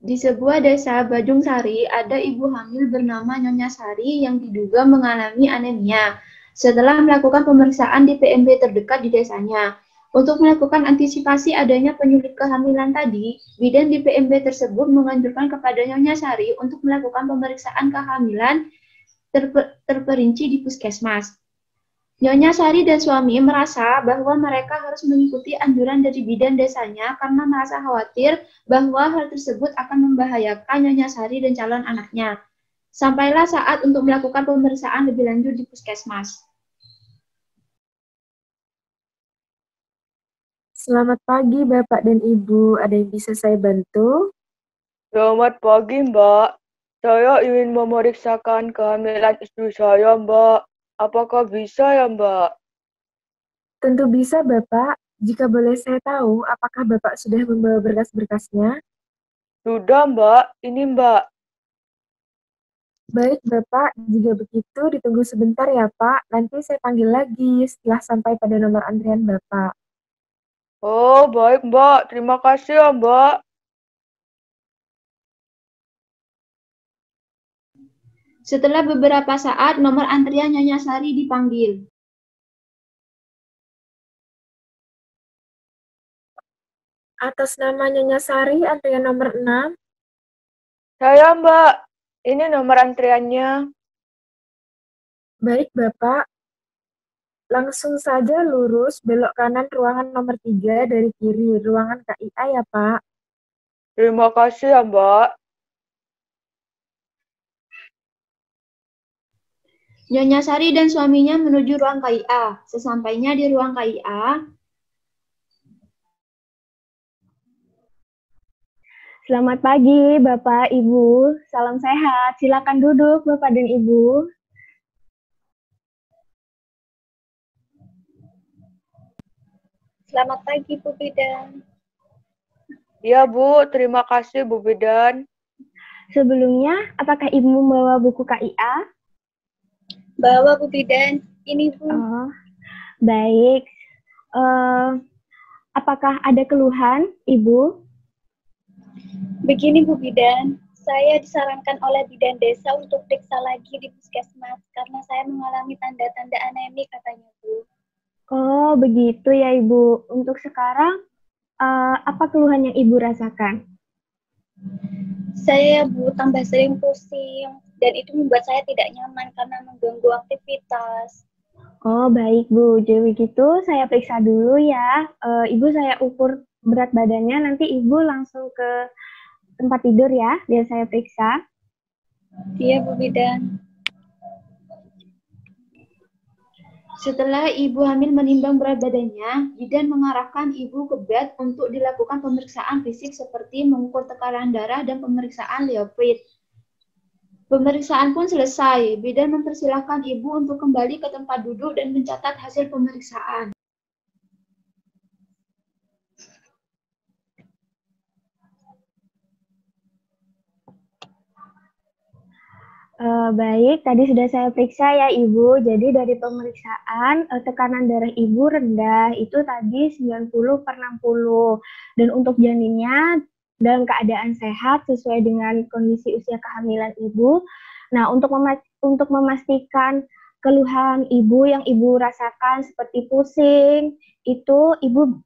Di sebuah desa Bajung Sari, ada ibu hamil bernama Nyonya Sari yang diduga mengalami anemia. Setelah melakukan pemeriksaan di PMB terdekat di desanya, untuk melakukan antisipasi adanya penyulit kehamilan tadi, bidan di PMB tersebut menganjurkan kepada Nyonya Sari untuk melakukan pemeriksaan kehamilan terperinci di puskesmas. Nyonya Sari dan suami merasa bahwa mereka harus mengikuti anjuran dari bidan desanya karena merasa khawatir bahwa hal tersebut akan membahayakan Nyonya Sari dan calon anaknya. Sampailah saat untuk melakukan pemeriksaan lebih lanjut di puskesmas. Selamat pagi Bapak dan Ibu, ada yang bisa saya bantu? Selamat pagi, Mbak. Saya ingin memeriksakan kehamilan istri saya, Mbak. Apakah bisa ya, Mbak? Tentu bisa Bapak, jika boleh saya tahu apakah Bapak sudah membawa berkas-berkasnya? Sudah, Mbak. Ini, Mbak. Baik Bapak, jika begitu ditunggu sebentar ya Pak, nanti saya panggil lagi setelah sampai pada nomor antrian Bapak. Oh, baik, Mbak. Terima kasih ya, Mbak. Setelah beberapa saat, nomor antrian Nyonya Sari dipanggil. Atas nama Nyonya Sari, antrian nomor 6. Saya, Mbak. Ini nomor antriannya. Baik Bapak, langsung saja lurus belok kanan ruangan nomor 3 dari kiri, ruangan KIA ya Pak. Terima kasih ya, Mbak. Nyonya Sari dan suaminya menuju ruang KIA. Sesampainya di ruang KIA, selamat pagi, Bapak, Ibu. Salam sehat. Silakan duduk, Bapak dan Ibu. Selamat pagi, Bu Bidan. Iya, Bu. Terima kasih, Bu Bidan. Sebelumnya, apakah Ibu membawa buku KIA? Bawa, Bu Bidan. Ini, Bu. Oh, baik. Apakah ada keluhan, Ibu? Begini, Bu Bidan. Saya disarankan oleh bidan desa untuk periksa lagi di puskesmas karena saya mengalami tanda-tanda anemi katanya, Bu. Oh, begitu ya, Ibu. Untuk sekarang, apa keluhan yang Ibu rasakan? Saya, Bu, tambah sering pusing dan itu membuat saya tidak nyaman karena mengganggu aktivitas. Oh, baik, Bu. Jadi begitu, saya periksa dulu ya. Ibu saya ukur berat badannya, nanti Ibu langsung ke tempat tidur ya, biar saya periksa. Iya, Bu Bidan. setelah ibu hamil menimbang berat badannya, bidan mengarahkan ibu ke bed untuk dilakukan pemeriksaan fisik seperti mengukur tekanan darah dan pemeriksaan lipid. Pemeriksaan pun selesai. Bidan mempersilahkan ibu untuk kembali ke tempat duduk dan mencatat hasil pemeriksaan. Baik, tadi sudah saya periksa ya Ibu. Jadi dari pemeriksaan tekanan darah Ibu rendah itu tadi 90/60. Dan untuk janinnya dalam keadaan sehat sesuai dengan kondisi usia kehamilan Ibu. Nah, untuk memastikan keluhan Ibu yang Ibu rasakan seperti pusing, itu Ibu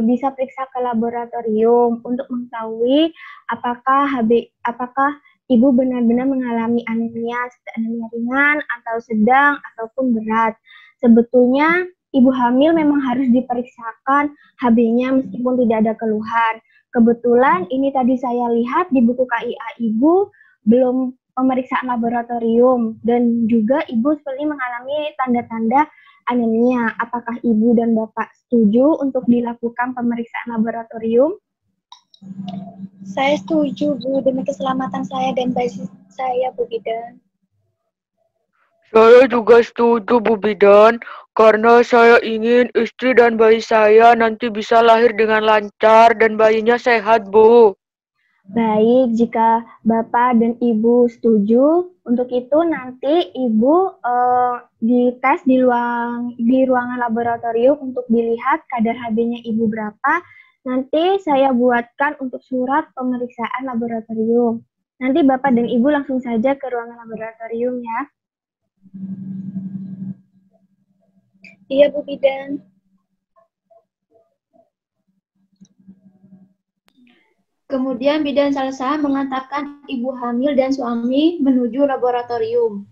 bisa periksa ke laboratorium untuk mengetahui apakah Ibu benar-benar mengalami anemia, anemia ringan atau sedang ataupun berat. Sebetulnya ibu hamil memang harus diperiksakan HB-nya meskipun tidak ada keluhan. Kebetulan ini tadi saya lihat di buku KIA ibu belum pemeriksaan laboratorium dan juga ibu seperti mengalami tanda-tanda anemia. Apakah ibu dan bapak setuju untuk dilakukan pemeriksaan laboratorium? Saya setuju, Bu, demi keselamatan saya dan bayi saya, Bu Bidan. Saya juga setuju, Bu Bidan, karena saya ingin istri dan bayi saya nanti bisa lahir dengan lancar dan bayinya sehat, Bu. Baik, jika Bapak dan Ibu setuju, untuk itu nanti Ibu dites di ruangan laboratorium untuk dilihat kadar HB-nya Ibu berapa. Nanti saya buatkan untuk surat pemeriksaan laboratorium. Nanti Bapak dan Ibu langsung saja ke ruangan laboratorium ya. Iya, Bu Bidan. Kemudian bidan Salsa mengantarkan ibu hamil dan suami menuju laboratorium.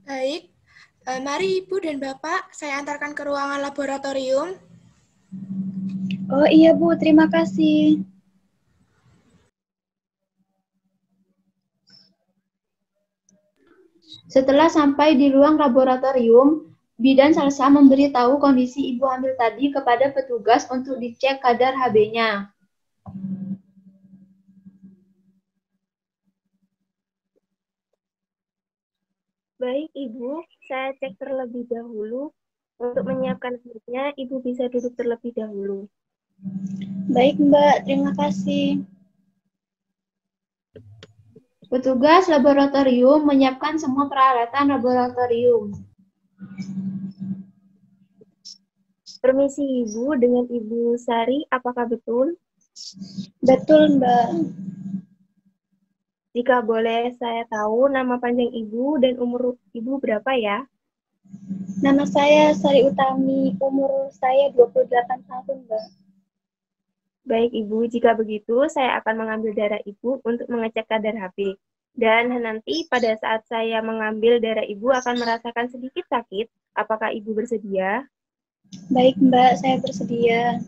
Baik, mari Ibu dan Bapak, saya antarkan ke ruangan laboratorium. Oh iya, Bu, terima kasih. Setelah sampai di ruang laboratorium, bidan Salsa memberitahu kondisi ibu hamil tadi kepada petugas untuk dicek kadar Hb-nya. Baik, Ibu. Saya cek terlebih dahulu. Untuk menyiapkan alatnya, Ibu bisa duduk terlebih dahulu. Baik, Mbak. Terima kasih. Petugas laboratorium menyiapkan semua peralatan laboratorium. Permisi, Ibu. Dengan Ibu Sari, apakah betul? Betul, Mbak. Jika boleh saya tahu nama panjang Ibu dan umur Ibu berapa ya? Nama saya Sari Utami. Umur saya 28 tahun, Mbak. Baik, Ibu. Jika begitu, saya akan mengambil darah Ibu untuk mengecek kadar Hb. Dan nanti pada saat saya mengambil darah Ibu akan merasakan sedikit sakit. Apakah Ibu bersedia? Baik, Mbak. Saya bersedia.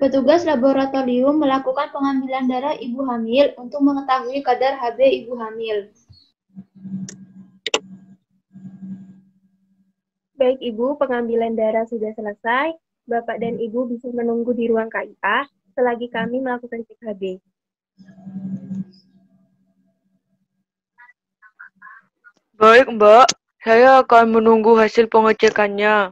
Petugas laboratorium melakukan pengambilan darah ibu hamil untuk mengetahui kadar Hb ibu hamil. Baik, Ibu. Pengambilan darah sudah selesai. Bapak dan Ibu bisa menunggu di ruang KIA selagi kami melakukan cek Hb. Baik, Mbak. Saya akan menunggu hasil pengecekannya.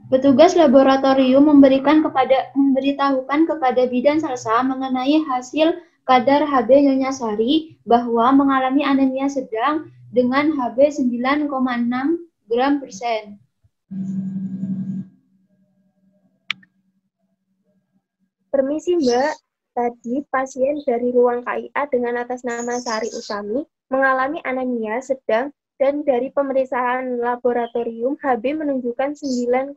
Petugas laboratorium memberitahukan kepada bidan Salsa mengenai hasil kadar Hb Nyonya Sari bahwa mengalami anemia sedang dengan Hb 9,6 gram persen. Permisi, Mbak. Tadi pasien dari ruang KIA dengan atas nama Sari Utami mengalami anemia sedang dan dari pemeriksaan laboratorium Hb menunjukkan 9,6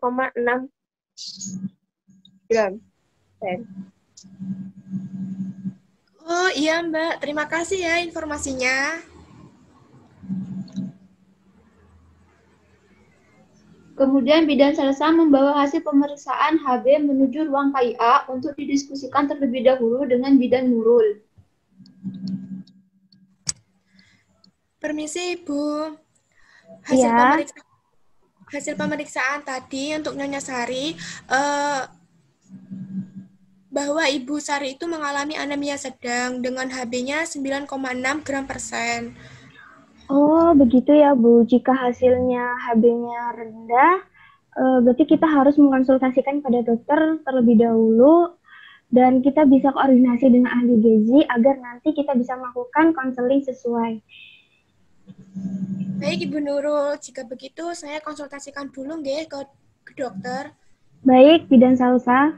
gram. Oh iya, Mbak. Terima kasih ya informasinya. Kemudian bidan Salsa membawa hasil pemeriksaan Hb menuju ruang KIA untuk didiskusikan terlebih dahulu dengan bidan Nurul. Permisi, Ibu. Iya. Hasil pemeriksaan tadi untuk Nyonya Sari, bahwa Ibu Sari itu mengalami anemia sedang dengan Hb-nya 9,6 gram persen. Oh, begitu ya, Bu. Jika hasilnya Hb-nya rendah, berarti kita harus mengkonsultasikan pada dokter terlebih dahulu dan kita bisa koordinasi dengan ahli gizi agar nanti kita bisa melakukan konseling sesuai. Baik, Ibu Nurul. Jika begitu, saya konsultasikan dulu nggih ke dokter. Baik, bidan Salsa.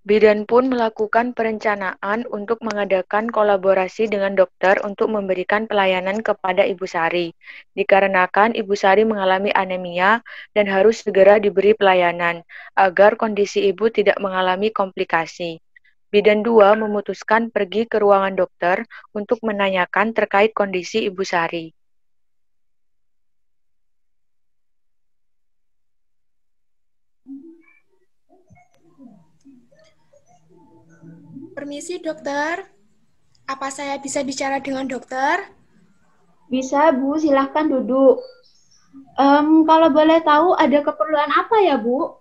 Bidan pun melakukan perencanaan untuk mengadakan kolaborasi dengan dokter untuk memberikan pelayanan kepada Ibu Sari. Dikarenakan Ibu Sari mengalami anemia dan harus segera diberi pelayanan, agar kondisi Ibu tidak mengalami komplikasi. Bidan 2 memutuskan pergi ke ruangan dokter untuk menanyakan terkait kondisi Ibu Sari. Permisi, dokter. Apa saya bisa bicara dengan dokter? Bisa, Bu. Silahkan duduk. Kalau boleh tahu ada keperluan apa ya, Bu?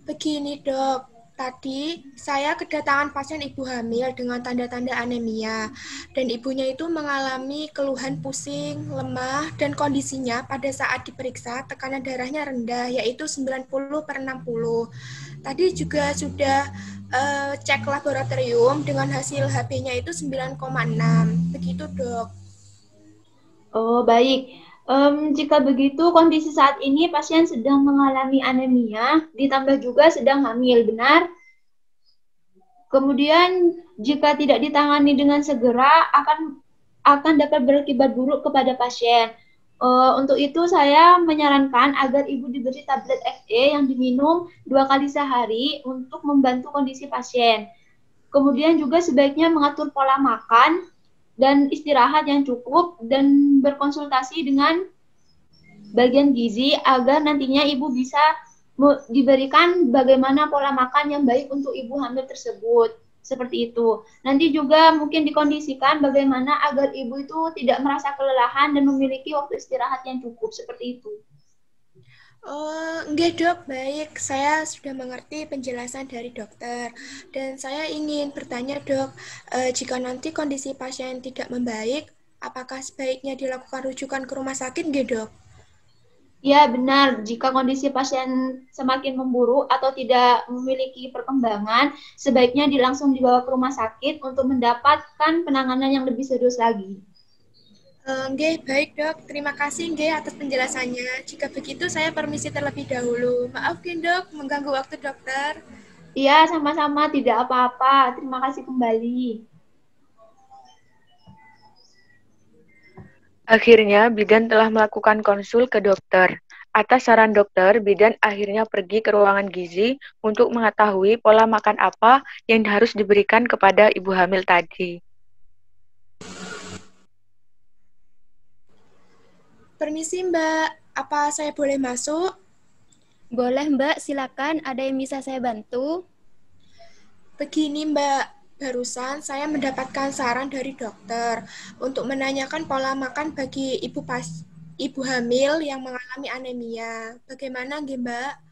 Begini, Dok. Tadi saya kedatangan pasien ibu hamil dengan tanda-tanda anemia dan ibunya itu mengalami keluhan pusing, lemah, dan kondisinya pada saat diperiksa tekanan darahnya rendah yaitu 90/60. Tadi juga sudah cek laboratorium dengan hasil HB-nya itu 9,6. Begitu, Dok. Oh, baik. Jika begitu, kondisi saat ini pasien sedang mengalami anemia, ditambah juga sedang hamil, benar? Kemudian, jika tidak ditangani dengan segera, akan dapat berakibat buruk kepada pasien. Untuk itu, saya menyarankan agar ibu diberi tablet FE yang diminum 2 kali sehari untuk membantu kondisi pasien. Kemudian juga sebaiknya mengatur pola makan dan istirahat yang cukup dan berkonsultasi dengan bagian gizi agar nantinya ibu bisa diberikan bagaimana pola makan yang baik untuk ibu hamil tersebut. Seperti itu. Nanti juga mungkin dikondisikan bagaimana agar ibu itu tidak merasa kelelahan dan memiliki waktu istirahat yang cukup. Seperti itu. Enggak, Dok, baik. Saya sudah mengerti penjelasan dari dokter. Dan saya ingin bertanya, Dok, jika nanti kondisi pasien tidak membaik, apakah sebaiknya dilakukan rujukan ke rumah sakit, enggak, Dok? Ya, benar. Jika kondisi pasien semakin memburuk atau tidak memiliki perkembangan, sebaiknya langsung dibawa ke rumah sakit untuk mendapatkan penanganan yang lebih serius lagi. Nggih, baik, Dok. Terima kasih nggih atas penjelasannya. Jika begitu, saya permisi terlebih dahulu. Maaf, Dok, mengganggu waktu dokter. Iya, sama-sama. Tidak apa-apa. Terima kasih kembali. Akhirnya, bidan telah melakukan konsul ke dokter. Atas saran dokter, bidan akhirnya pergi ke ruangan gizi untuk mengetahui pola makan apa yang harus diberikan kepada ibu hamil tadi. Permisi, Mbak. Apa saya boleh masuk? Boleh, Mbak. Silakan. Ada yang bisa saya bantu? Begini, Mbak. Barusan saya mendapatkan saran dari dokter untuk menanyakan pola makan bagi ibu hamil yang mengalami anemia. Bagaimana, nggih, Mbak?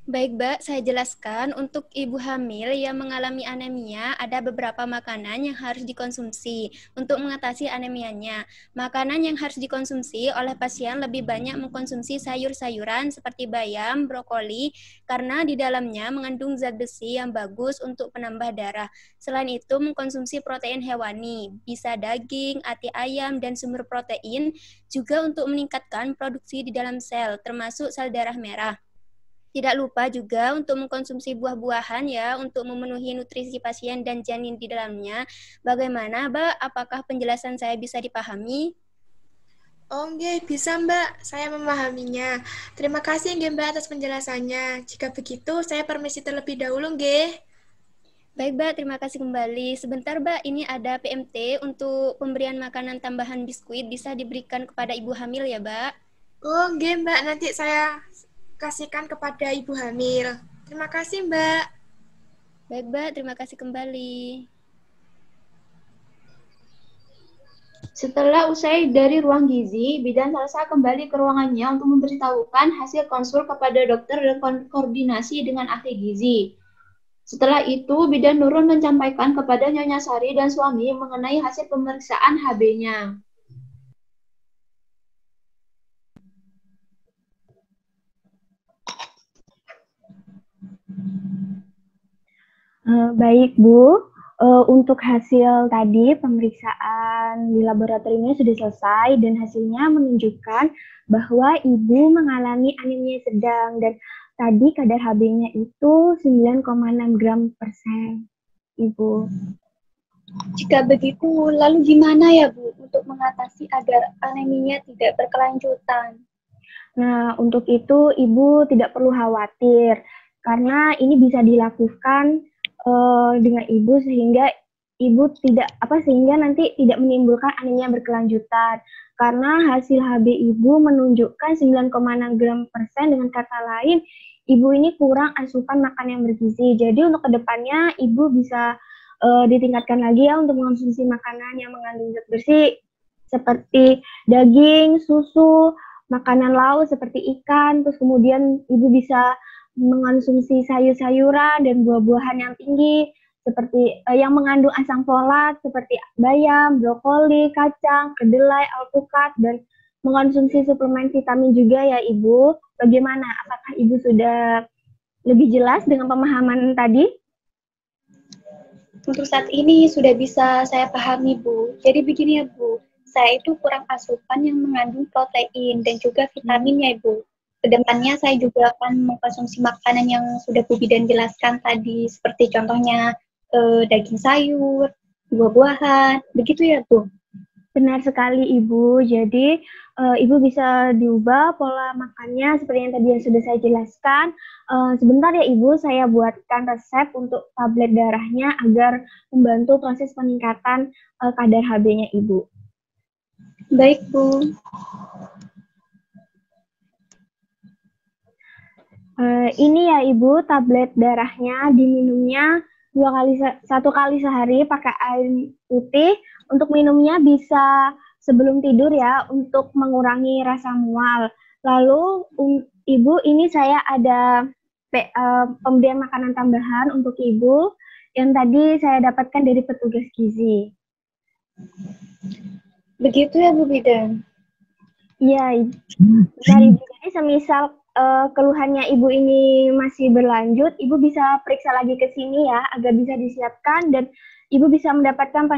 Baik, Mbak, saya jelaskan. Untuk ibu hamil yang mengalami anemia, ada beberapa makanan yang harus dikonsumsi untuk mengatasi anemianya. Makanan yang harus dikonsumsi oleh pasien lebih banyak mengkonsumsi sayur-sayuran seperti bayam, brokoli, karena di dalamnya mengandung zat besi yang bagus untuk penambah darah. Selain itu, mengkonsumsi protein hewani, bisa daging, ati ayam, dan sumber protein, juga untuk meningkatkan produksi di dalam sel, termasuk sel darah merah. Tidak lupa juga untuk mengkonsumsi buah-buahan ya, untuk memenuhi nutrisi pasien dan janin di dalamnya. Bagaimana, Mbak? Apakah penjelasan saya bisa dipahami? Oh, nggih, bisa, Mbak. Saya memahaminya. Terima kasih, nggih, Mbak, atas penjelasannya. Jika begitu, saya permisi terlebih dahulu, nggih. Baik, Mbak. Terima kasih kembali. Sebentar, Mbak. Ini ada PMT untuk pemberian makanan tambahan biskuit bisa diberikan kepada ibu hamil ya, Mbak? Oh, nggih, Mbak. Nanti saya kasihkan kepada ibu hamil. Terima kasih, Mbak. Baik, Mbak. Terima kasih kembali. Setelah usai dari ruang gizi, bidan Salsa kembali ke ruangannya untuk memberitahukan hasil konsul kepada dokter dan koordinasi dengan ahli gizi. Setelah itu, bidan Nurul menyampaikan kepada Nyonya Sari dan suami mengenai hasil pemeriksaan HB-nya. Baik, Bu. Untuk hasil tadi pemeriksaan di laboratoriumnya sudah selesai dan hasilnya menunjukkan bahwa ibu mengalami anemia sedang dan tadi kadar HB-nya itu 9,6 gram per sen, Ibu. Jika begitu, lalu gimana ya, Bu, untuk mengatasi agar aneminya tidak berkelanjutan? Nah, untuk itu Ibu tidak perlu khawatir, karena ini bisa dilakukan dengan ibu sehingga ibu sehingga nanti tidak menimbulkan anemia berkelanjutan karena hasil HB ibu menunjukkan 9,6 gram per sen. Dengan kata lain ibu ini kurang asupan makan yang bergizi. Jadi untuk kedepannya ibu bisa ditingkatkan lagi ya untuk mengonsumsi makanan yang mengandung zat besi seperti daging, susu, makanan laut seperti ikan, terus kemudian ibu bisa mengonsumsi sayur-sayuran dan buah-buahan yang tinggi, seperti yang mengandung asam folat, seperti bayam, brokoli, kacang, kedelai, alpukat, dan mengonsumsi suplemen vitamin juga ya Ibu. Bagaimana? Apakah Ibu sudah lebih jelas dengan pemahaman tadi? Untuk saat ini sudah bisa saya pahami, Bu. Jadi begini ya, Bu. Saya itu kurang asupan yang mengandung protein dan juga vitaminnya, Ibu. Kedepannya saya juga akan mengkonsumsi makanan yang sudah Bu Bidan jelaskan tadi, seperti contohnya daging sayur, buah-buahan, begitu ya, Bu? Benar sekali Ibu, jadi Ibu bisa diubah pola makannya seperti yang tadi yang sudah saya jelaskan. Sebentar ya Ibu, saya buatkan resep untuk tablet darahnya agar membantu proses peningkatan kadar HB-nya Ibu. Baik Bu. Ini ya Ibu, tablet darahnya diminumnya 1 kali sehari pakai air putih. Untuk minumnya bisa sebelum tidur ya, untuk mengurangi rasa mual. Lalu Ibu, ini saya ada pemberian makanan tambahan untuk Ibu yang tadi saya dapatkan dari petugas gizi. Begitu ya Bu Bidan? Iya, dari Ibu. Jadi semisal keluhannya Ibu ini masih berlanjut, Ibu bisa periksa lagi ke sini ya, agar bisa disiapkan dan Ibu bisa mendapatkan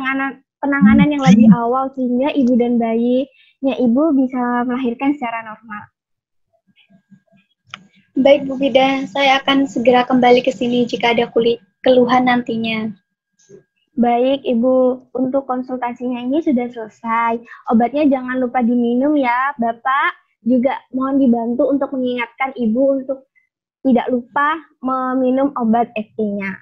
penanganan yang lebih awal sehingga Ibu dan bayinya Ibu bisa melahirkan secara normal. Baik Bu Bidan, saya akan segera kembali ke sini jika ada keluhan nantinya. Baik Ibu, untuk konsultasinya ini sudah selesai. Obatnya jangan lupa diminum ya, Bapak. Juga mohon dibantu untuk mengingatkan Ibu untuk tidak lupa meminum obat FT-nya.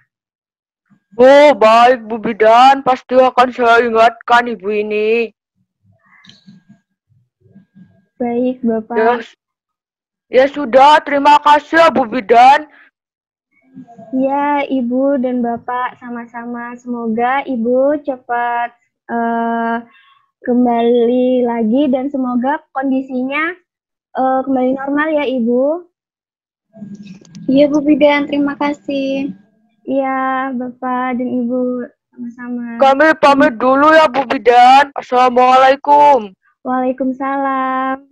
Oh, baik Bu Bidan, pasti akan saya ingatkan Ibu ini. Baik Bapak. Ya sudah, terima kasih ya Bu Bidan. Ya, Ibu dan Bapak sama-sama. Semoga Ibu cepat kembali lagi dan semoga kondisinya kembali normal ya Ibu. Iya Bu Bidan, terima kasih. Iya, Bapak dan Ibu sama-sama. Kami pamit dulu ya Bu Bidan. Assalamualaikum. Waalaikumsalam.